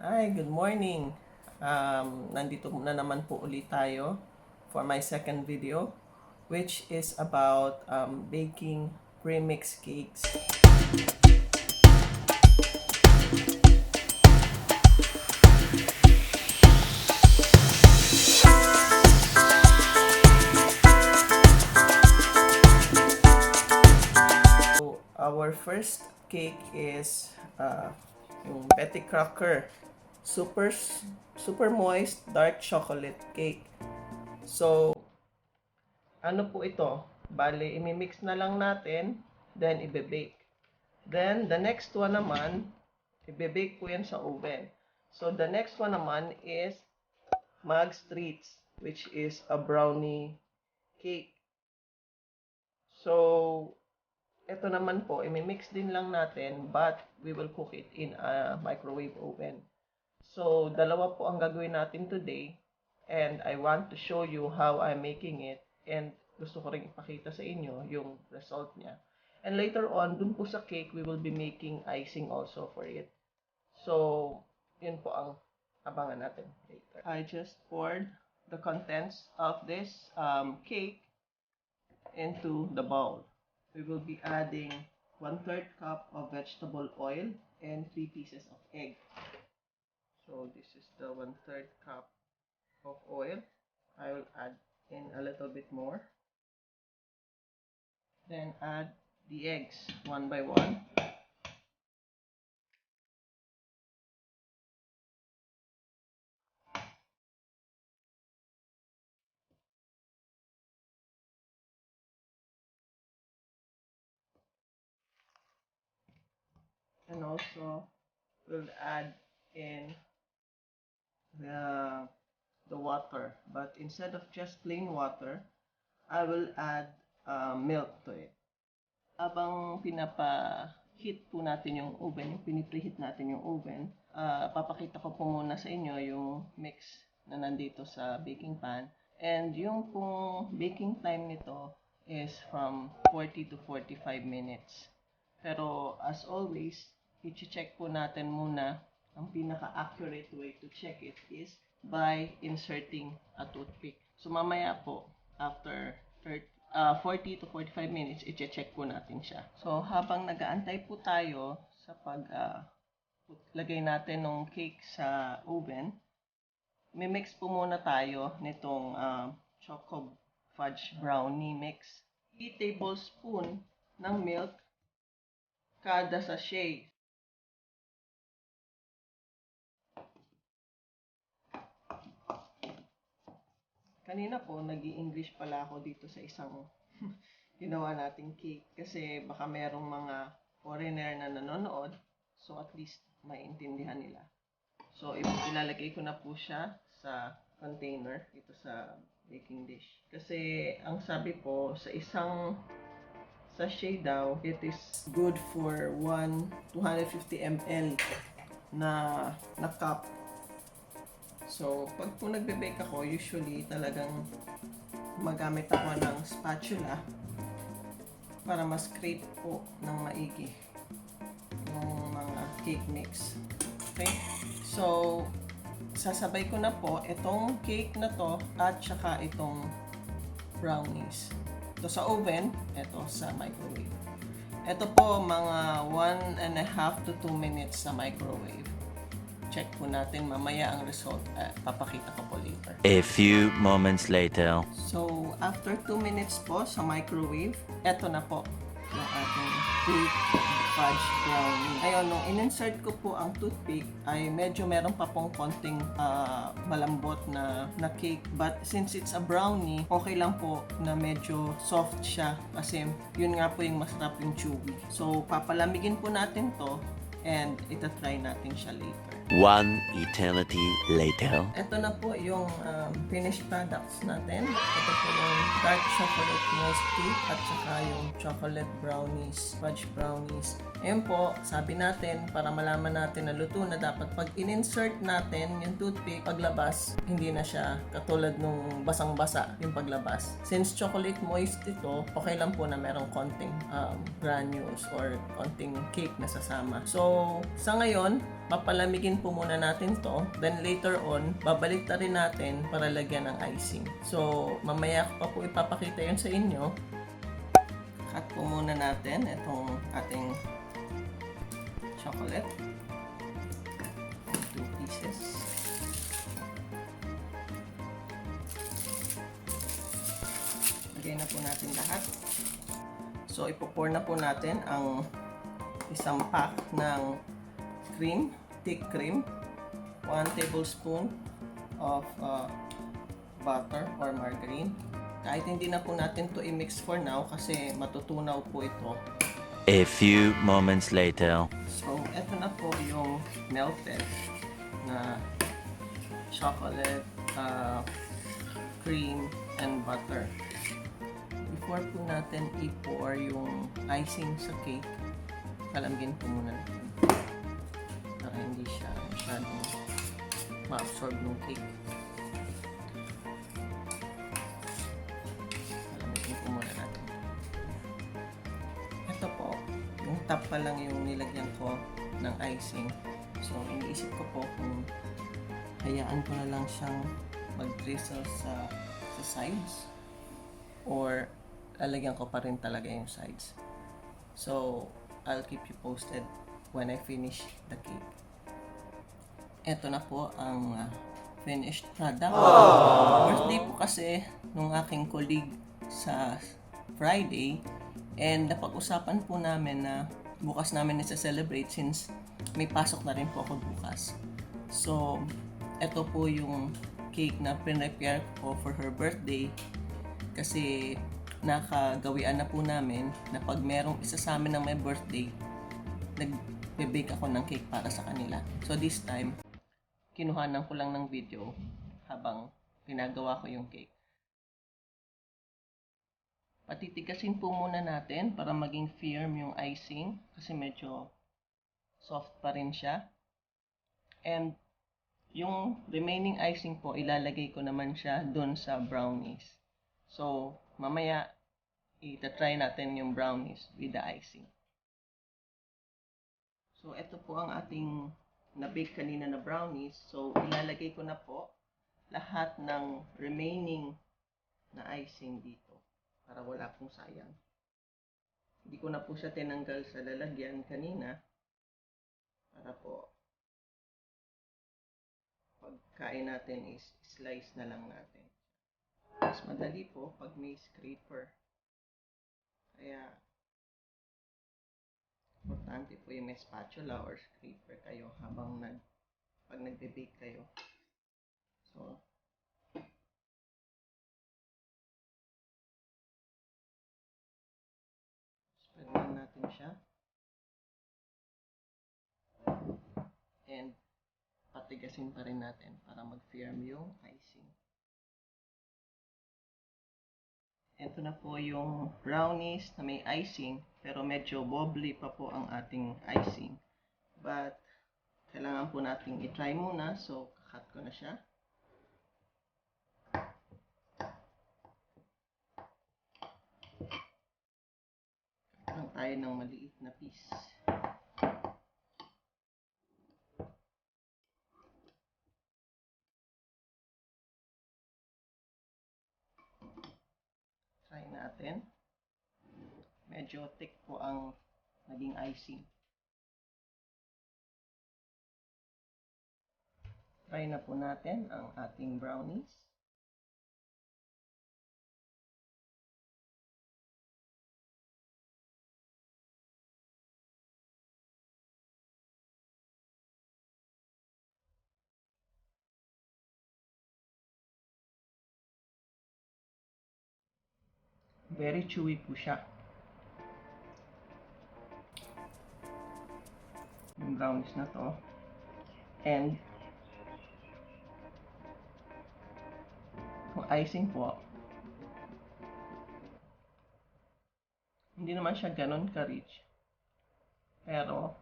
Hi, good morning. Nandito na naman po ulit tayo for my second video, which is about baking premix cakes. So, our first cake is yung Betty Crocker super moist dark chocolate cake. So, ano po ito? Bale, imimix na lang natin, then ibe-bake. Then, the next one naman, ibe-bake po yan sa oven. So, the next one naman is Mug Treats, which is a brownie cake. So, ito naman po, imimix din lang natin, but we will cook it in a microwave oven. So, dalawa po ang gagawin natin today, and I want to show you how I'm making it, and gusto ko rin ipakita sa inyo yung result niya. And later on, dun po sa cake, we will be making icing also for it. So, yun po ang abangan natin later. I just poured the contents of this cake into the bowl. We will be adding 1/3 cup of vegetable oil and 3 pieces of egg. So this is the 1/3 cup of oil. I will add in a little bit more. Then add the eggs one by one. And also we'll add in the water, but instead of just plain water, I will add milk to it. Habang pinapa-heat po natin yung oven, yung pinipreheat natin yung oven, papakita ko po muna sa inyo yung mix na nandito sa baking pan. And yung pong baking time nito is from 40 to 45 minutes. Pero as always, i-check po natin muna, ang pinaka-accurate way to check it is by inserting a toothpick. So mamaya po, after 40 to 45 minutes, i-check po natin siya. So habang nag-aantay po tayo sa lagay natin ng cake sa oven, mimix po muna tayo nitong choco fudge brownie mix. 3 tablespoon ng milk kada sachet. Kanina po, nag-i-English pala ako dito sa isang ginawa nating cake kasi baka merong mga foreigner na nanonood, so at least maintindihan nila. So, ilalagay ko na po siya sa container dito sa baking dish. Kasi ang sabi po, sa isang sachet daw, it is good for 250 ml na cup. So, pag po nagbe-bake ako, usually talagang magamit ako ng spatula para ma-scrape po ng maigi yung mga cake mix. Okay? So, sasabay ko na po itong cake na to at saka itong brownies. Ito sa oven, ito sa microwave. Ito po mga 1.5 to 2 minutes sa microwave. Check po natin mamaya ang result. Papakita ko po later. A few moments later. So, after 2 minutes po sa microwave, eto na po yung ating cake fudge brownie. Ngayon, nung in-insert ko po ang toothpick, ay medyo meron pa pong konting malambot na cake. But since it's a brownie, okay lang po na medyo soft siya kasi yun nga po yung masarap yung chewy. So, papalamigin po natin to and itatry natin siya later. One eternity later. Ito na po yung finished products natin. Ito po yung dark chocolate moist cake at saka yung chocolate brownies, fudge brownies. Ayun po, sabi natin para malaman natin na luto na dapat pag in-insert natin yung toothpick paglabas, hindi na siya katulad nung basang-basa yung paglabas. Since chocolate moist ito, okay lang po na merong konting granules or konting cake na sasama. So, sa ngayon, papalamigin po muna natin to. Then later on, babalik na rin natin para lagyan ng icing. So, mamaya ko pa po ipapakita yun sa inyo. Cut po muna natin itong ating chocolate. 2 pieces. Lagay na po natin lahat. So, ipo-pour na po natin ang isang pack ng cream, thick cream, 1 tablespoon of butter or margarine. Kahit hindi na po natin to i-mix for now kasi matutunaw po ito. A few moments later. So, eto na po yung melted na chocolate, cream, and butter. Before po natin i-pour yung icing sa cake, palamigin po muna natin para hindi siya masyadong ma-absorb ng cake. Palamigin po muna natin. Ito po, yung top pa lang yung nilagyan ko ng icing. So, iniisip ko po kung hayaan ko na lang siyang mag-drizzle sa sides or lalagyan ko pa rin talaga yung sides. So, I'll keep you posted when I finish the cake. Ito na po ang finished product. Birthday po kasi nung aking colleague sa Friday, and napag-usapan po namin na bukas namin isa-celebrate since may pasok na rin po ako bukas. So, ito po yung cake na prepare ko for her birthday kasi nakagawian na po namin na pag merong isa sa amin na may birthday, nagbe-bake ako ng cake para sa kanila. So this time, kinuhanan ko lang ng video habang pinagawa ko yung cake. Patitigasin po muna natin para maging firm yung icing kasi medyo soft pa rin siya. And yung remaining icing po, ilalagay ko naman siya dun sa brownies. So, mamaya, ita-try natin yung brownies with the icing. So, ito po ang ating na-bake kanina na brownies. So, ilalagay ko na po lahat ng remaining na icing dito para wala pong sayang. Hindi ko na po siya tinanggal sa lalagyan kanina para po pagkain natin is slice na lang natin. Mas madali po pag may scraper. Kaya, importante po yung may spatula or scraper kayo habang pag nagbe-bake kayo. So, spread lang natin siya. And, patigasin pa rin natin para mag-firm yung icing. Ito na po yung brownies na may icing, pero medyo wobbly pa po ang ating icing. But, kailangan po nating i-try muna, so kakat ko na siya. Cut lang tayo ng maliit na piece. Try natin. Medyo thick po ang naging icing. Try na po natin ang ating brownies. Very chewy po siya. Yung brownies na to. And yung icing po, hindi naman siya ganon ka-rich. Pero,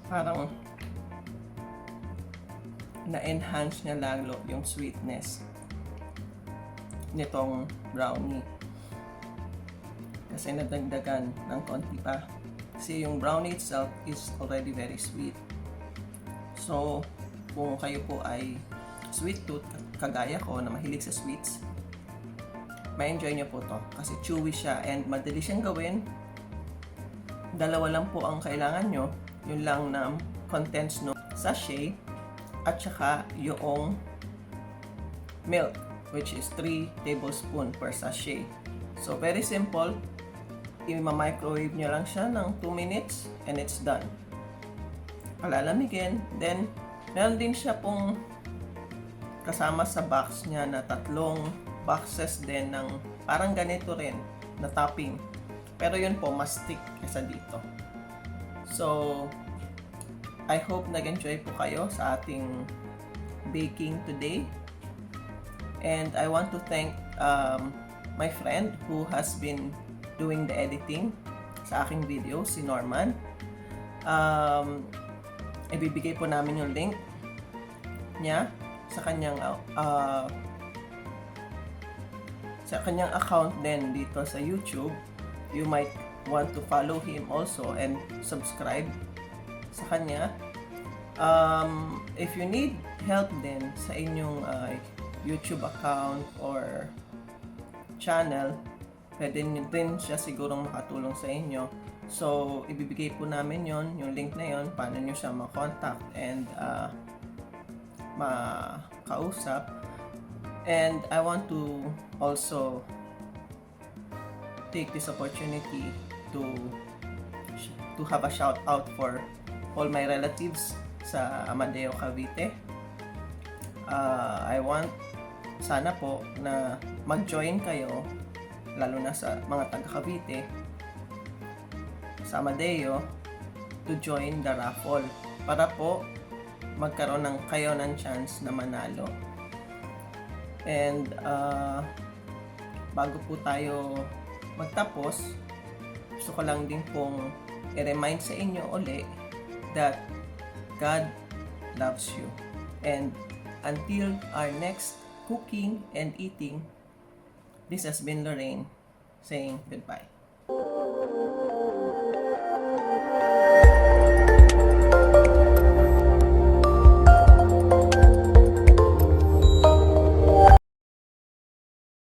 parang na-enhance niya lalo yung sweetness nitong brownie. Kasi nadagdagan ng konti pa Kasi yung brownie itself is already very sweet. So, kung kayo po ay sweet tooth, kagaya ko na mahilig sa sweets, ma-enjoy nyo po to kasi chewy siya and madali siyang gawin. Dalawa lang po ang kailangan nyo, yun lang na contents no sachet at saka yung milk, which is 3 tablespoon per sachet. So very simple, i-microwave nyo lang siya ng 2 minutes and it's done. Palalamigin, then meron din siya pong kasama sa box niya na 3 boxes din ng parang ganito rin na topping. Pero yun po, mas stick kesa dito. So, I hope nag-enjoy po kayo sa ating baking today. And I want to thank my friend who has been doing the editing sa aking video, si Norman. Ibibigay po namin yung link niya sa kanyang account din dito sa YouTube. You might want to follow him also and subscribe sa kanya. If you need help din sa inyong YouTube account or channel, pwede din siya sigurong makatulong sa inyo. So, ibibigay po namin yung link na yon, paano nyo siya ma-contact and makausap. And I want to also take this opportunity to have a shout out for all my relatives sa Amadeo, Cavite. I want sana po na mag-join kayo, lalo na sa mga taga Cavite, sa Amadeo, to join the raffle para po magkaroon kayo ng chance na manalo. And bago po tayo magtapos, gusto ko lang din pong i-remind sa inyo uli that God loves you. And until our next cooking and eating, this has been Lorraine saying goodbye.